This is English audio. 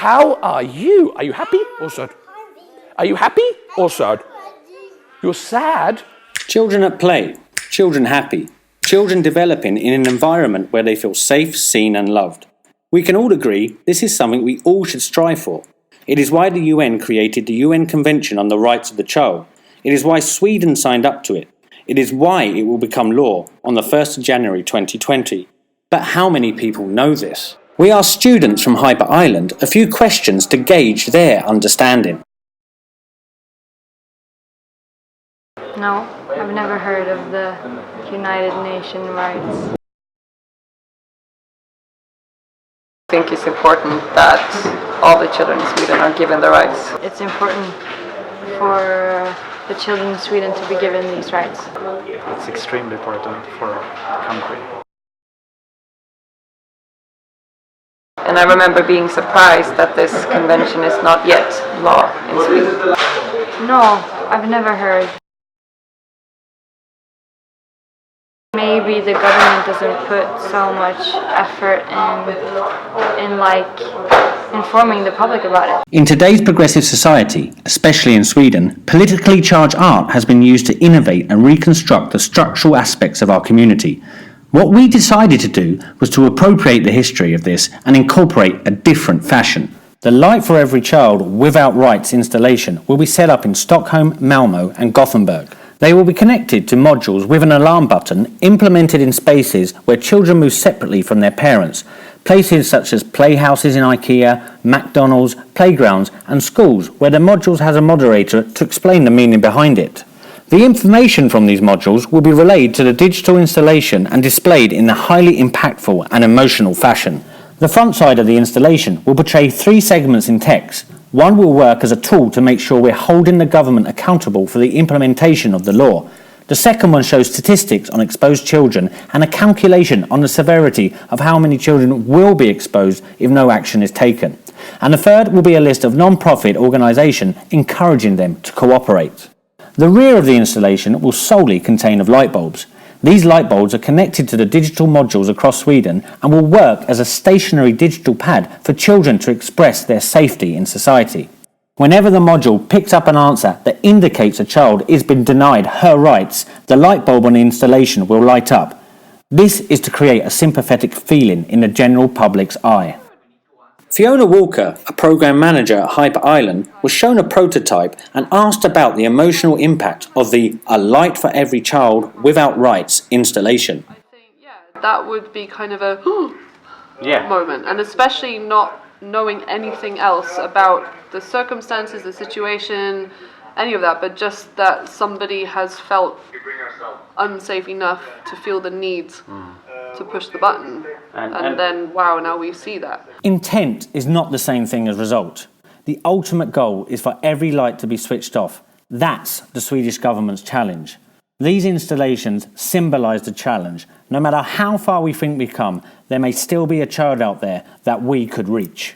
how are you? Are you happy or sad? Are you happy or sad? You're sad? Children at play, children happy, children developing in an environment where they feel safe, seen and loved. We can all agree this is something we all should strive for. It is why the UN created the UN Convention on the Rights of the Child. It is why Sweden signed up to it. It is why it will become law on the 1st of January 2020. But how many people know this? We asked students from Hyper Island a few questions to gauge their understanding. No, I've never heard of the United Nations rights. I think it's important that all the children in Sweden are given the rights. It's important for the children in Sweden to be given these rights. It's extremely important for the country. And I remember being surprised that this convention is not yet law in Sweden. No, I've never heard. Maybe the government doesn't put so much effort in informing the public about it. In today's progressive society, especially in Sweden, politically charged art has been used to innovate and reconstruct the structural aspects of our community. What we decided to do was to appropriate the history of this and incorporate a different fashion. The Light for Every Child Without Rights installation will be set up in Stockholm, Malmo and Gothenburg. They will be connected to modules with an alarm button implemented in spaces where children move separately from their parents. Places such as playhouses in IKEA, McDonald's, playgrounds and schools where the modules has a moderator to explain the meaning behind it. The information from these modules will be relayed to the digital installation and displayed in a highly impactful and emotional fashion. The front side of the installation will portray 3 segments in text. One will work as a tool to make sure we're holding the government accountable for the implementation of the law. The second one shows statistics on exposed children and a calculation on the severity of how many children will be exposed if no action is taken. And the third will be a list of non-profit organisations encouraging them to cooperate. The rear of the installation will solely contain of light bulbs. These light bulbs are connected to the digital modules across Sweden and will work as a stationary digital pad for children to express their safety in society. Whenever the module picks up an answer that indicates a child is been denied her rights, the light bulb on the installation will light up. This is to create a sympathetic feeling in the general public's eye. Fiona Walker, a program manager at Hyper Island, was shown a prototype and asked about the emotional impact of the A Light for Every Child Without Rights installation. I think, that would be kind of a moment, and especially not knowing anything else about the circumstances, the situation, any of that, but just that somebody has felt unsafe enough to feel the need to push the button. And then, wow, now we see that. Intent is not the same thing as result. The ultimate goal is for every light to be switched off. That's the Swedish government's challenge. These installations symbolise the challenge. No matter how far we think we've come, there may still be a child out there that we could reach.